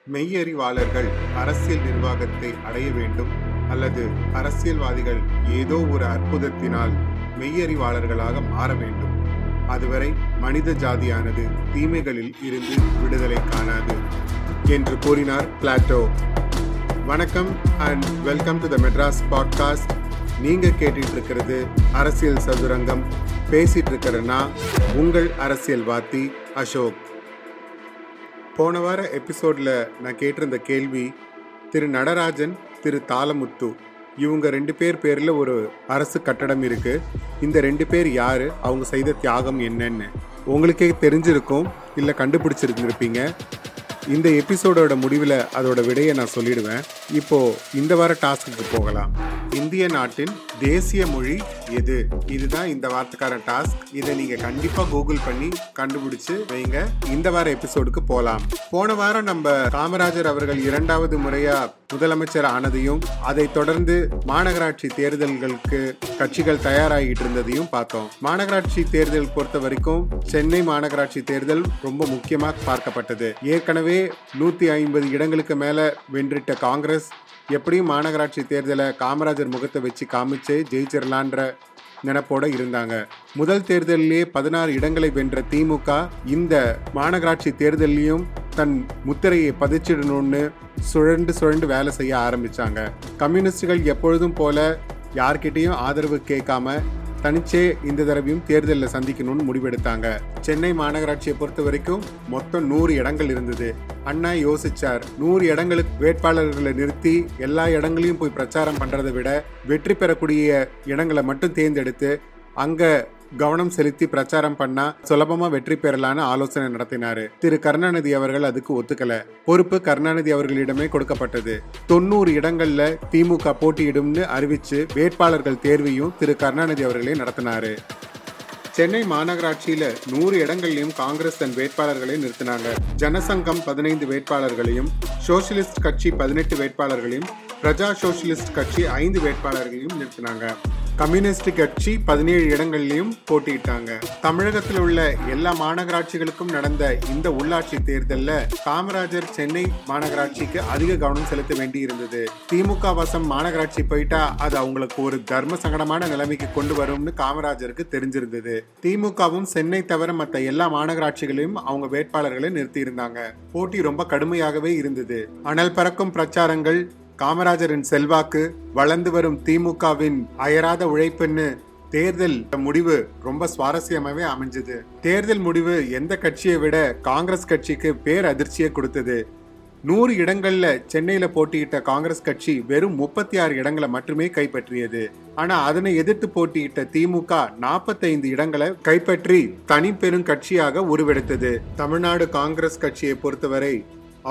மெய்யறிவாளர்கள் அரசியல் நிர்வாகத்தை அடைய வேண்டும் அல்லது அரசியல்வாதிகள் ஏதோ ஒரு அற்புதத்தினால் மெய்யறிவாளர்களாக மாற வேண்டும். அதுவரை மனித ஜாதியானது தீமைகளில் இருந்து விடுதலை காணாது என்று கூறினார் பிளாட்டோ. வணக்கம் and welcome to the Madras podcast. நீங்க கேட்டுட்டு இருக்கிறது அரசியல் சதுரங்கம். பேசிட்டு இருக்கிறேன்னா உங்கள் அரசியல்வாதி அசோக். போன வார எபிசோடில் நான் கேட்டிருந்த கேள்வி, திரு நடராஜன், திரு தாளமுத்து இவங்க 2 பேர் பேரில் ஒரு அரசு கட்டடம் இருக்குது. இந்த 2 பேர் யார், அவங்க செய்த தியாகம் என்னன்னு உங்களுக்கே தெரிஞ்சிருக்கும், இல்லை கண்டுபிடிச்சிருந்துருப்பீங்க. இந்த எபிசோடோட முடிவில் அதோட விடையை நான் சொல்லிடுவேன். இப்போது இந்த வார டாஸ்க்கு போகலாம். இந்திய நாட்டின் தேசிய மொழி எது? இதுதான் இந்த வாரத்துக்கான டாஸ்க். இதை நீங்கள் கண்டிப்பாக கூகுள் பண்ணி கண்டுபிடிச்சு வைங்க. இந்த வார எபிசோடுக்கு போகலாம். போன வாரம் நம்ம காமராஜர் அவர்கள் 2வது முறையாக முதலமைச்சர் ஆனதையும் அதை தொடர்ந்து மாநகராட்சி தேர்தல்களுக்கு கட்சிகள் தயாராகிட்டு இருந்ததையும் பார்த்தோம். மாநகராட்சி தேர்தல் பொறுத்த வரைக்கும் சென்னை மாநகராட்சி தேர்தல் ரொம்ப முக்கியமாக பார்க்கப்பட்டது. ஏற்கனவே 150 இடங்களுக்கு மேலே வென்றிட்ட காங்கிரஸ் எப்படியும் மாநகராட்சி தேர்தலை காமராஜர் முகத்தை வச்சு காமிச்சு ஜெயிச்சிடலான்ற நினைப்போட இருந்தாங்க. முதல் தேர்தலிலேயே 16 இடங்களை வென்ற திமுக இந்த மாநகராட்சி தேர்தலையும் தன் முத்திரையை பதிச்சிடணும்னு சுழண்டு வேலை செய்ய ஆரம்பிச்சாங்க. கம்யூனிஸ்டுகள் எப்பொழுதும் போல யார்கிட்டையும் ஆதரவு கேட்காம தனிச்சே இந்த தடவையும் தேர்தலில் சந்திக்கணும்னு முடிவெடுத்தாங்க. சென்னை மாநகராட்சியை பொறுத்த வரைக்கும் மொத்தம் 100 இடங்கள் இருந்தது. அண்ணா யோசிச்சார், 100 இடங்களுக்கு வேட்பாளர்களை நிறுத்தி எல்லா இடங்களையும் போய் பிரச்சாரம் பண்றதை விட வெற்றி பெறக்கூடிய இடங்களை மட்டும் தேர்ந்தெடுத்து அங்க கவனம் செலுத்தி பிரச்சாரம் பண்ணா சுலபமா வெற்றி பெறலான்னு ஆலோசனை நடத்தினாரு. திரு கருணாநிதி அவர்கள் அதுக்கு ஒத்துக்கல. பொறுப்பு கருணாநிதி அவர்களிடமே கொடுக்கப்பட்டது. 90 இடங்கள்ல திமுக போட்டியிடும்னு அறிவிச்சு வேட்பாளர்கள் தேர்வையும் திரு கருணாநிதி அவர்களே நடத்தினாரு. சென்னை மாநகராட்சியில 100 இடங்கள்லயும் காங்கிரஸ் தன் வேட்பாளர்களை நிறுத்தினாங்க. ஜனசங்கம் 15 வேட்பாளர்களையும், சோசியலிஸ்ட் கட்சி 18 வேட்பாளர்களையும், பிரஜா சோசியலிஸ்ட் கட்சி 5 வேட்பாளர்களையும் நிறுத்தினாங்க. கம்யூனிஸ்ட் கட்சி 17 இடங்கள்லையும் போட்டியிட்டாங்க. தமிழகத்தில் உள்ள எல்லா மாநகராட்சிகளுக்கும் நடந்த இந்த உள்ளாட்சி தேர்தலில் காமராஜர் சென்னை மாநகராட்சிக்கு அதிக கவனம் செலுத்த வேண்டி இருந்தது. திமுக வசம் மாநகராட்சி போயிட்டா அது அவங்களுக்கு ஒரு தர்ம சங்கடமான நிலைமைக்கு கொண்டு வரும்னு காமராஜருக்கு தெரிஞ்சிருந்தது. திமுகவும் சென்னை தவிர மற்ற எல்லா மாநகராட்சிகளையும் அவங்க வேட்பாளர்களை நிறுத்தி இருந்தாங்க. போட்டி ரொம்ப கடுமையாகவே இருந்தது. அனல் பறக்கும் பிரச்சாரங்கள், காமராஜரின் செல்வாக்கு, வளர்ந்து வரும் திமுகவின் அயராத உழைப்புன்னு தேர்தல் முடிவு ரொம்ப சுவாரஸ்யமாவே அமைஞ்சது. தேர்தல் முடிவு எந்த கட்சியை விட காங்கிரஸ் கட்சிக்கு பேர் அதிர்ச்சியை கொடுத்தது. 100 இடங்கள்ல சென்னையில போட்டியிட்ட காங்கிரஸ் கட்சி வெறும் 36 இடங்களை மட்டுமே கைப்பற்றியது. ஆனா அதனை எதிர்த்து போட்டியிட்ட திமுக 45 இடங்களை கைப்பற்றி தனி பெரும் கட்சியாக உருவெடுத்தது. தமிழ்நாடு காங்கிரஸ் கட்சியை பொறுத்தவரை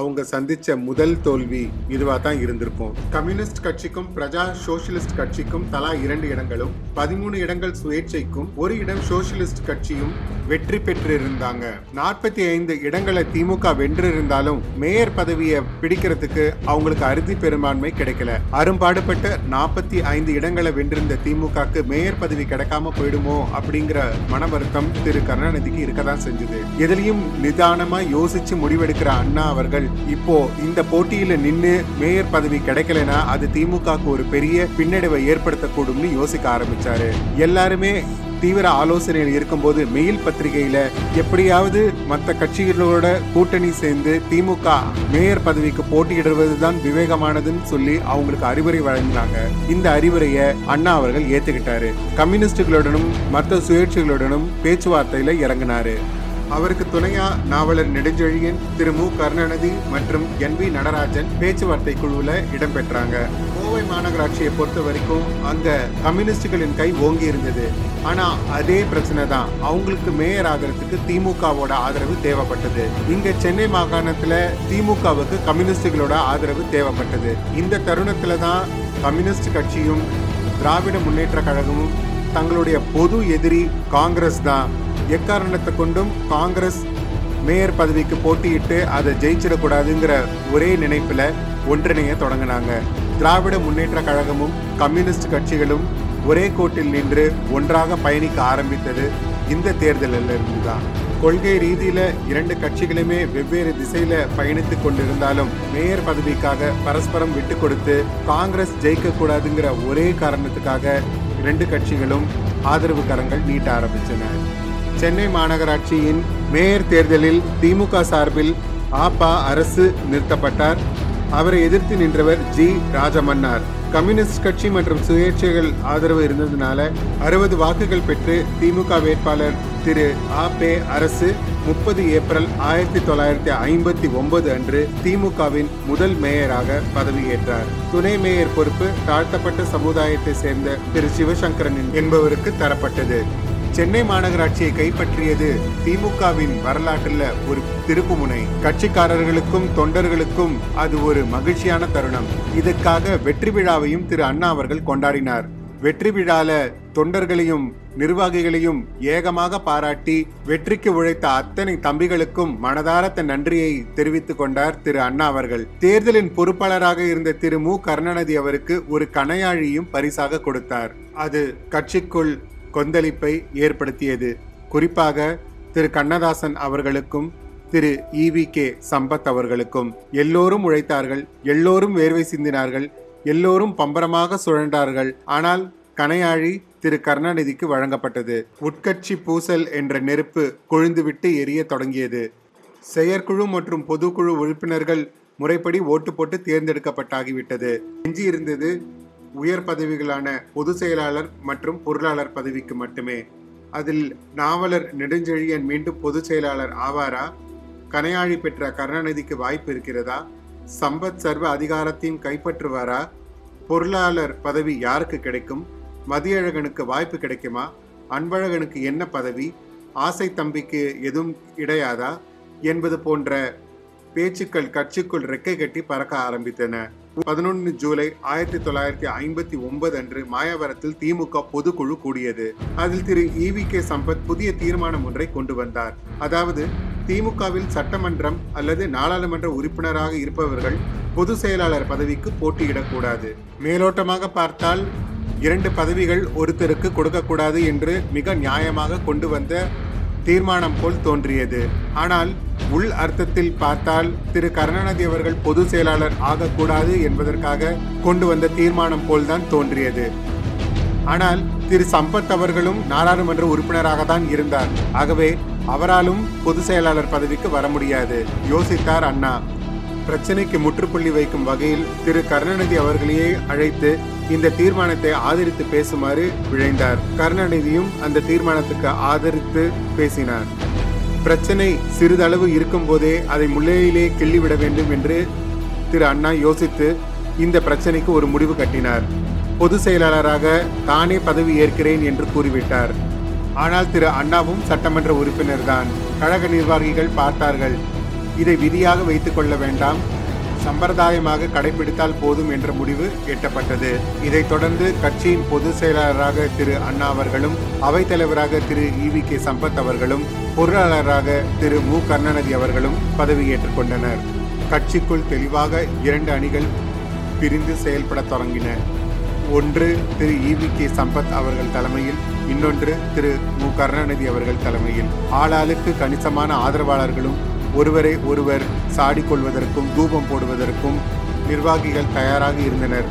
அவங்க சந்திச்ச முதல் தோல்வி இதுவா தான் இருந்திருக்கும். கம்யூனிஸ்ட் கட்சிக்கும் பிரஜா சோசியலிஸ்ட் கட்சிக்கும் தலா 2 இடங்களும், 13 இடங்கள் சுயேட்சைக்கும் 1 இடம் சோசியலிஸ்ட் கட்சியும் வெற்றி பெற்றிருந்தாங்க. 45 இடங்களை திமுக வென்றிருந்தாலும் மேயர் பதவியை பிடிக்கிறதுக்கு அவங்களுக்கு அறுதி பெரும்பான்மை கிடைக்கல. அரும்பாடுபட்டு 45 இடங்களை வென்றிருந்த திமுகக்கு மேயர் பதவி கிடைக்காம போயிடுமோ அப்படிங்கிற மன வருத்தம் திரு கருணாநிதிக்கு இருக்கதான் செஞ்சது. எதிலையும் நிதானமா யோசிச்சு முடிவெடுக்கிற அண்ணா அவர்கள் இப்போ இந்த போட்டியில நின்று மேயர் பதவி கிடைக்கலனா அது திமுகக்கு ஒரு பெரிய பின்னடைவை ஏற்படுத்தக்கூடும்னு யோசிக்க ஆரம்பிச்சாரு. எல்லாருமே தீவிர ஆலோசனையில் இருக்கும்போது மெயில் பத்திரிகையில எப்படியாவது மற்ற கட்சிகளோட கூட்டணி சேர்ந்து திமுக மேயர் பதவிக்கு போட்டியிடுவதுதான் விவேகமானதுன்னு சொல்லி அவங்களுக்கு அறிவுரை வழங்கினாங்க. இந்த அறிவுரையை அண்ணா அவர்கள் ஏத்துக்கிட்டாரு. கம்யூனிஸ்டுகளுடனும் மற்ற சுயேட்சைகளுடனும் பேச்சுவார்த்தையில இறங்கினாரு. அவருக்கு துணையா நாவலர் நெடுஞ்செழியன், திரு மு கருணாநிதி மற்றும் NV நடராஜன் பேச்சுவார்த்தை குழுவில் இடம்பெற்றாங்க. கோவை மாநகராட்சியை பொறுத்த வரைக்கும் அங்க கம்யூனிஸ்டுகளின் கை ஓங்கி இருந்தது. ஆனா அதே பிரச்சனை தான், அவங்களுக்கு மேயர் ஆகிறதுக்கு திமுகவோட ஆதரவு தேவைப்பட்டது. இங்க சென்னை மாகாணத்துல திமுகவுக்கு கம்யூனிஸ்டுகளோட ஆதரவு தேவைப்பட்டது. இந்த தருணத்துல தான் கம்யூனிஸ்ட் கட்சியும் திராவிட முன்னேற்ற கழகமும் தங்களுடைய பொது எதிரி காங்கிரஸ் தான், எக்காரணத்தை கொண்டும் காங்கிரஸ் மேயர் பதவிக்கு போட்டியிட்டு அதை ஜெயிச்சிடக்கூடாதுங்கிற ஒரே நினைப்புல ஒன்றிணைய தொடங்கினாங்க. திராவிட முன்னேற்ற கழகமும் கம்யூனிஸ்ட் கட்சிகளும் ஒரே கோட்டில் நின்று ஒன்றாக பயணிக்க ஆரம்பித்தது இந்த தேர்தலில் இருந்துதான். கொள்கை ரீதியில இரண்டு கட்சிகளுமே வெவ்வேறு திசையில பயணித்துக் கொண்டிருந்தாலும் மேயர் பதவிக்காக பரஸ்பரம் விட்டு கொடுத்து காங்கிரஸ் ஜெயிக்க கூடாதுங்கிற ஒரே காரணத்துக்காக இரண்டு கட்சிகளும் ஆதரவு கரங்கள் நீட்ட ஆரம்பித்தன. சென்னை மாநகராட்சியின் மேயர் தேர்தலில் திமுக சார்பில் ஆபா அரசு நிறுத்தப்பட்டார். அவரை எதிர்த்து நின்றவர் ஜி ராஜமன்னார். கம்யூனிஸ்ட் கட்சி மற்றும் சுயேட்சைகள் ஆதரவு இருந்ததுனால 60 வாக்குகள் பெற்று திமுக வேட்பாளர் திரு ஆபே அரசு 30 ஏப்ரல் 1959 அன்று திமுகவின் முதல் மேயராக பதவியேற்றார். துணை மேயர் பொறுப்பு தாழ்த்தப்பட்ட சமுதாயத்தை சேர்ந்த திரு சிவசங்கரன் என்பவருக்கு தரப்பட்டது. சென்னை மாநகராட்சியை கைப்பற்றியது திமுகவின் வரலாற்றில் ஒரு திருப்புமுனை. கட்சிக்காரர்களுக்கும் தொண்டர்களுக்கும் அது ஒரு மகிழ்ச்சியான தருணம். இதற்காக வெற்றி விழாவையும் திரு அண்ணா அவர்கள் கொண்டாடினார். வெற்றி விழால தொண்டர்களையும் நிர்வாகிகளையும் ஏகமாக பாராட்டி வெற்றிக்கு உழைத்த அத்தனை தம்பிகளுக்கும் மனதார தன் நன்றியை தெரிவித்துக் கொண்டார் திரு அண்ணா அவர்கள். தேர்தலின் பொறுப்பாளராக இருந்த திரு மு கருணாநிதி அவருக்கு ஒரு கணையாழியும் பரிசாக கொடுத்தார். அது கட்சிக்குள் கொந்தளிப்பை ஏற்படுத்தியது. குறிப்பாக திரு கண்ணதாசன் அவர்களுக்கும் திரு ஈவி.கே. சம்பத் அவர்களுக்கும். எல்லோரும் உழைத்தார்கள், எல்லோரும் வேர்வை சிந்தினார்கள், எல்லோரும் பம்பரமாக சுழன்றார்கள். ஆனால் கணையாழி திரு கருணாநிதிக்கு வழங்கப்பட்டது. உட்கட்சி பூசல் என்ற நெருப்பு கொழுந்துவிட்டு எரிய தொடங்கியது. செயற்குழு மற்றும் பொதுக்குழு உறுப்பினர்கள் முறைப்படி ஓட்டு போட்டு தேர்ந்தெடுக்கப்பட்டாகிவிட்டது. எஞ்சி இருந்தது உயர் பதவிகளான பொதுச் செயலாளர் மற்றும் பொருளாளர் பதவிக்கு மட்டுமே. அதில் நாவலர் நெடுஞ்செழியன் மீண்டும் பொதுச் செயலாளர் ஆவாரா? கணையாழி பெற்ற கருணாநிதிக்கு வாய்ப்பு இருக்கிறதா? சம்பத் சர்வ அதிகாரத்தையும் கைப்பற்றுவாரா? பொருளாளர் பதவி யாருக்கு கிடைக்கும்? மதியழகனுக்கு வாய்ப்பு கிடைக்குமா? அன்பழகனுக்கு என்ன பதவி? ஆசை தம்பிக்கு எதுவும் கிடையாதா என்பது போன்ற பேச்சுக்கள் கட்சிக்குள் ரெக்கை கட்டி பறக்க ஆரம்பித்தன. 11 ஜூலை 1959 அன்று மாயாவரத்தில் திமுக பொதுக்குழு கூடியது. அதில் திரு ஈவி.கே. சம்பத் புதிய தீர்மானம் ஒன்றை கொண்டு வந்தார். அதாவது திமுகவில் சட்டமன்றம் அல்லது நாடாளுமன்ற உறுப்பினராக இருப்பவர்கள் பொது செயலாளர் பதவிக்கு போட்டியிடக்கூடாது. மேலோட்டமாக பார்த்தால் 2 பதவிகள் ஒருத்தருக்கு கொடுக்கக்கூடாது என்று மிக நியாயமாக கொண்டு வந்த தீர்மானம் போல் தோன்றியது. ஆனால் உள் அர்த்தத்தில் பார்த்தால் திரு கருணாநிதி அவர்கள் பொது செயலாளர் ஆகக்கூடாது என்பதற்காக கொண்டு வந்த தீர்மானம் போல்தான் தோன்றியது. ஆனால் திரு சம்பத் அவர்களும் நாடாளுமன்ற உறுப்பினராக தான் இருந்தார். ஆகவே அவராலும் பொது செயலாளர் பதவிக்கு வர முடியாது. யோசித்தார் அண்ணா. பிரச்சனைக்கு முற்றுப்புள்ளி வைக்கும் வகையில் திரு கருணாநிதி அவர்களையே அழைத்து இந்த தீர்மானத்தை ஆதரித்து பேசுமாறு விழைந்தார். கருணாநிதியும் அந்த தீர்மானத்துக்கு ஆதரித்து பேசினார். பிரச்சனை சிறிதளவு இருக்கும் போதே அதை முள்ளையிலே கிள்ளிவிட வேண்டும் என்று திரு அண்ணா யோசித்து இந்த பிரச்சனைக்கு ஒரு முடிவு கட்டினார். பொது செயலாளராக தானே பதவி ஏற்கிறேன் என்று கூறிவிட்டார். ஆனால் திரு அண்ணாவும் சட்டமன்ற உறுப்பினர் தான். கழக நிர்வாகிகள் பார்த்தார்கள். இதை விதியாக வைத்துக் கொள்ள வேண்டாம், சம்பிரதாயமாக கடைபிடித்தால் போதும் என்ற முடிவு எட்டப்பட்டது. இதைத் தொடர்ந்து கட்சியின் பொதுச் செயலாளராக திரு அண்ணா அவர்களும், அவைத்தலைவராக திரு ஈவி.கே. சம்பத் அவர்களும், பொருளாளராக திரு மு கருணாநிதி அவர்களும் பதவியேற்றுக் கொண்டனர். கட்சிக்குள் தெளிவாக 2 அணிகள் பிரிந்து செயல்பட தொடங்கின. ஒன்று திரு ஈவி.கே. சம்பத் அவர்கள் தலைமையில், இன்னொன்று திரு மு கருணாநிதி அவர்கள் தலைமையில். ஆளாளுக்கு கணிசமான ஆதரவாளர்களும் ஒருவரை ஒருவர் சாடிக்கொள்வதற்கும் தூபம் போடுவதற்கும் நிர்வாகிகள் தயாராக இருந்தனர்.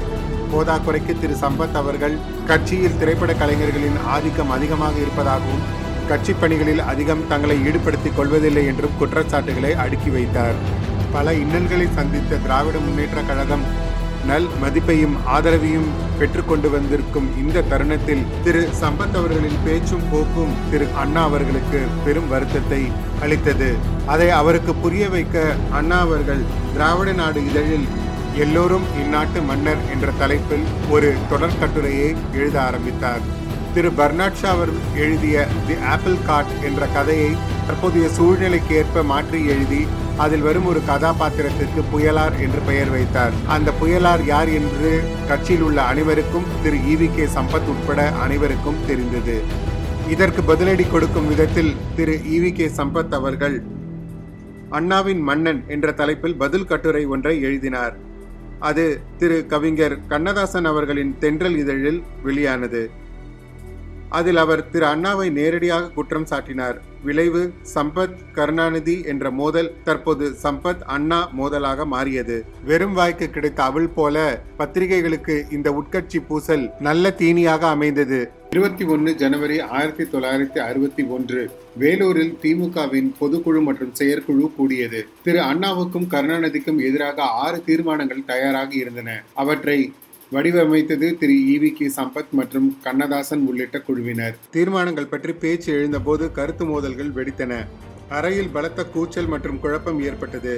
போதாக்குறைக்கு திரு சம்பத் அவர்கள் கட்சியில் திரைப்பட கலைஞர்களின் ஆதிக்கம் அதிகமாக இருப்பதாகவும் கட்சி பணிகளில் அதிகம் தங்களை ஈடுபடுத்திக் கொள்வதில்லை என்றும் குற்றச்சாட்டுகளை அடுக்கி வைத்தார். பல இன்னல்களை சந்தித்த திராவிட முன்னேற்ற கழகம் நல் மதிப்பையும் ஆதரவையும் பெற்றுக்கொண்டு வந்திருக்கும் இந்த தருணத்தில் திரு சம்பத் அவர்களின் பேச்சும் போக்கும் திரு அண்ணா அவர்களுக்கு பெரும் வருத்தத்தை அளித்தது. அதை அவருக்கு புரிய வைக்க அண்ணா அவர்கள் திராவிட நாடு இதழில் எல்லோரும் இந்நாட்டு மன்னர் என்ற தலைப்பில் ஒரு தொடர் கட்டுரையை எழுத ஆரம்பித்தார். திரு பர்னாட் ஷா அவர் எழுதிய தி ஆப்பிள் கார்ட் என்ற கதையை தற்போதைய சூழ்நிலைக்கு ஏற்ப மாற்றி எழுதி அதில் வரும் ஒரு கதாபாத்திரத்திற்கு புயலார் என்று பெயர் வைத்தார். அந்த புயலார் யார் என்று கட்சியில் உள்ள அனைவருக்கும், திரு ஈவி.கே. சம்பத் உட்பட அனைவருக்கும் தெரிந்தது. இதற்கு பதிலடி கொடுக்கும் விதத்தில் திரு ஈவி.கே. சம்பத் அவர்கள் அண்ணாவின் மன்னன் என்ற தலைப்பில் பதில் கட்டுரை ஒன்றை எழுதினார். அது திரு கவிஞர் கண்ணதாசன் அவர்களின் தென்றல் இதழில் வெளியானது. அதில் அவர் திரு அண்ணாவை நேரடியாக குற்றம் சாட்டினார். விளைவு சம்பத் கருணாநிதி என்ற மோதல் தற்போது சம்பத் அண்ணா மோதலாக மாறியது. வெறும் வாய்க்கு கிடைத்த அவள் போல பத்திரிகைகளுக்கு இந்த உட்கட்சி பூசல் நல்ல தீனியாக அமைந்தது. 21 ஜனவரி 1961 வேலூரில் திமுகவின் பொதுக்குழு மற்றும் செயற்குழு கூடியது. திரு அண்ணாவுக்கும் கருணாநிதிக்கும் எதிராக 6 தீர்மானங்கள் தயாராகி இருந்தன. அவற்றை வடிவமைத்தது திரு ஈவி.கே. சம்பத் மற்றும் கண்ணதாசன் உள்ளிட்ட குழுவினர். தீர்மானங்கள் பற்றி பேச்சு எழுந்தபோது கருத்து மோதல்கள் வெடித்தன. அறையில் பலத்த கூச்சல் மற்றும் குழப்பம் ஏற்பட்டது.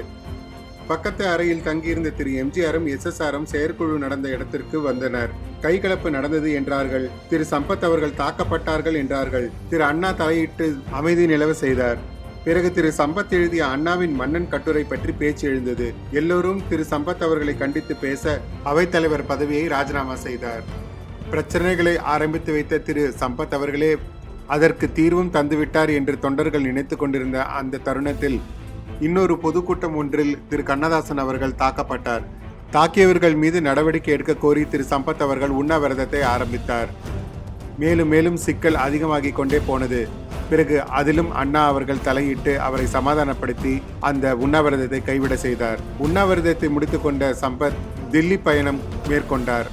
பக்கத்து அறையில் தங்கியிருந்த திரு எம்ஜிஆரும் எஸ்.எஸ்.ஆரும் செயற்குழு நடந்த இடத்திற்கு வந்தனர். கைகலப்பு நடந்தது என்றார்கள். திரு சம்பத் அவர்கள் தாக்கப்பட்டார்கள் என்றார்கள். திரு அண்ணா தலையிட்டு அமைதி நிலவ செய்தார். பிறகு திரு சம்பத் எழுதிய அண்ணாவின் மன்னன் கட்டுரை பற்றி பேச்சு எழுந்தது. எல்லோரும் திரு சம்பத் அவர்களை கண்டித்து பேச அவைத்தலைவர் பதவியை ராஜினாமா செய்தார். பிரச்சனைகளை ஆரம்பித்து வைத்த திரு சம்பத் அவர்களே அதற்கு தீர்வும் தந்துவிட்டார் என்று தொண்டர்கள் நினைத்து கொண்டிருந்த அந்த தருணத்தில் இன்னொரு பொதுக்கூட்டம் ஒன்றில் திரு கண்ணதாசன் அவர்கள் தாக்கப்பட்டார். தாக்கியவர்கள் மீது நடவடிக்கை எடுக்க கோரி திரு சம்பத் அவர்கள் உண்ணாவிரதத்தை ஆரம்பித்தார். மேலும் மேலும் சிக்கல் அதிகமாகிக் கொண்டே போனது. பிறகு அதிலும் அண்ணா அவர்கள் தலையிட்டு அவரை சமாதானப்படுத்தி அந்த உண்ணாவிரதத்தை கைவிட செய்தார். உண்ணாவிரதத்தை முடித்துக் கொண்ட சம்பத் தில்லி பயணம் மேற்கொண்டார்.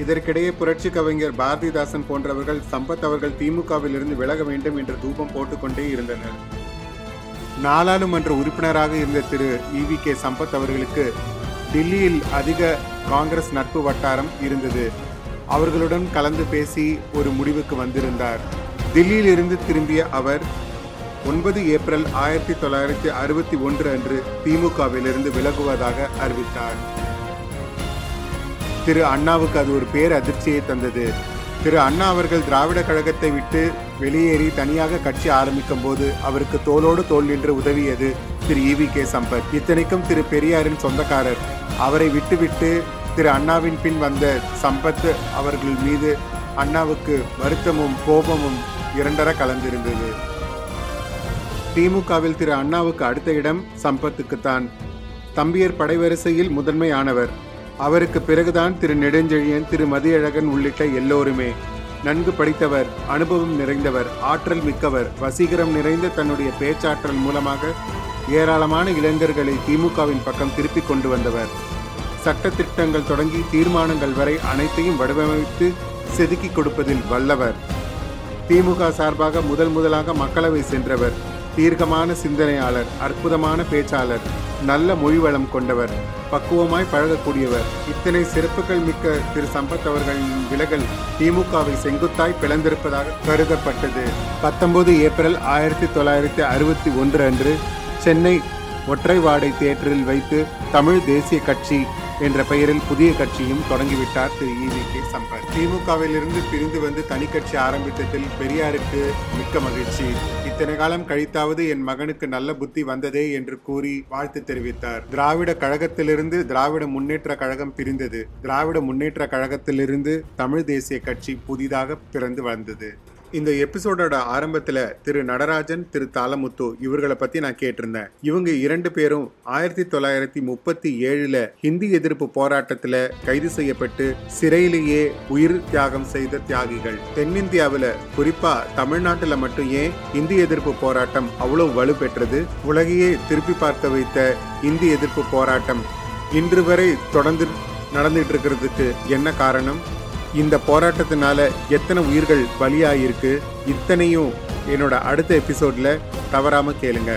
இதற்கிடையே புரட்சி கவிஞர் பாரதிதாசன் போன்றவர்கள் சம்பத் அவர்கள் திமுகவில் இருந்து விலக வேண்டும் என்று தூபம் போட்டுக்கொண்டே இருந்தனர். நாடாளுமன்ற உறுப்பினராக இருந்த திரு ஈவி.கே. சம்பத் அவர்களுக்கு டில்லியில் அதிக காங்கிரஸ் நட்பு வட்டாரம் இருந்தது. அவர்களுடன் கலந்து பேசி ஒரு முடிவுக்கு வந்திருந்தார். தில்லியில் இருந்து திரும்பிய அவர் 9 ஏப்ரல் 1961 அன்று திமுகவிலிருந்து விலகுவதாக அறிவித்தார். திரு அண்ணாவுக்கு அது ஒரு பேர் அதிர்ச்சியை தந்தது. திரு அண்ணா அவர்கள் திராவிட கழகத்தை விட்டு வெளியேறி தனியாக கட்சி ஆரம்பிக்கும் போது அவருக்கு தோளோடு தோள் நின்று உதவியது திரு ஈவி.கே. சம்பத். இத்தனைக்கும் திரு பெரியாரின் சொந்தக்காரர். அவரை விட்டுவிட்டு திரு அண்ணாவின் பின் வந்த சம்பத் அவர்கள் மீது அண்ணாவுக்கு வருத்தமும் கோபமும் இரண்டர கலந்திருந்தது. திமுகவில் திரு அண்ணாவுக்கு அடுத்த இடம் சம்பத்துக்குத்தான். தம்பியர் படைவரிசையில் முதன்மை ஆனவர். அவருக்கு பிறகுதான் திரு நெடுஞ்செழியன், திரு மதியழகன் உள்ளிட்ட எல்லோருமே. நன்கு படித்தவர், அனுபவம் நிறைந்தவர், ஆற்றல் மிக்கவர், வசீகரம் நிறைந்த தன்னுடைய பேச்சாற்றல் மூலமாக ஏராளமான இளைஞர்களை திமுகவின் பக்கம் திருப்பிக் கொண்டு வந்தவர். சட்ட திட்டங்கள் தொடங்கி தீர்மானங்கள் வரை அனைத்தையும் வடிவமைத்து செதுக்கி கொடுப்பதில் வல்லவர். திமுக சார்பாக முதலாக மக்களவை சென்றவர். தீர்க்கமான சிந்தனையாளர், அற்புதமான பேச்சாளர், நல்ல மொழிவளம் கொண்டவர், பக்குவமாய் பழகக்கூடியவர். இத்தனை சிறப்புகள் மிக்க திரு சம்பத் அவர்களின் விலகல் திமுகவை செங்குத்தாய் பிளந்திருப்பதாக கருதப்பட்டது. 19 ஏப்ரல் 1961 அன்று சென்னை ஒற்றைவாடை தியேட்டரில் வைத்து தமிழ் தேசிய கட்சி என்ற பெயரில் புதிய கட்சியும் தொடங்கிவிட்டார் திரு ஈவி.கே. சம்பத். திமுகவில் இருந்து பிரிந்து வந்து தனி கட்சி ஆரம்பித்ததில் பெரியாருக்கு மிக்க மகிழ்ச்சி. இத்தனை காலம் கழித்தாவது என் மகனுக்கு நல்ல புத்தி வந்ததே என்று கூறி வாழ்த்து தெரிவித்தார். திராவிட கழகத்திலிருந்து திராவிட முன்னேற்ற கழகம் பிரிந்தது. திராவிட முன்னேற்ற கழகத்திலிருந்து தமிழ் தேசிய கட்சி புதிதாக பிறந்து வந்தது. இந்த எபிசோடோட ஆரம்பத்துல திரு நடராஜன், திரு தாளமுத்து இவர்களை பத்தி நான் கேட்டிருந்தேன். இவங்க 2 பேரும் 1937 ஹிந்தி எதிர்ப்பு போராட்டத்துல கைது செய்யப்பட்டு சிறையிலேயே உயிர் தியாகம் செய்த தியாகிகள். தென்னிந்தியாவில குறிப்பா தமிழ்நாட்டுல மட்டும் ஏன் இந்தி எதிர்ப்பு போராட்டம் அவ்வளவு வலு பெற்றது? உலகையே திருப்பி பார்க்க வைத்த இந்தி எதிர்ப்பு போராட்டம் இன்று வரை தொடர்ந்து நடந்துட்டு இருக்கிறதுக்கு என்ன காரணம்? இந்த போராட்டத்தினால எத்தனை உயிர்கள் பலியாயிருக்கு? இத்தனையும் என்னோட அடுத்த எபிசோட்ல தவறாம கேளுங்க.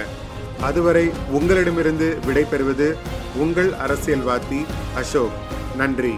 அதுவரை உங்களிடமிருந்து விடை பெறுவது உங்கள் அரசியல்வாதி அசோக். நன்றி.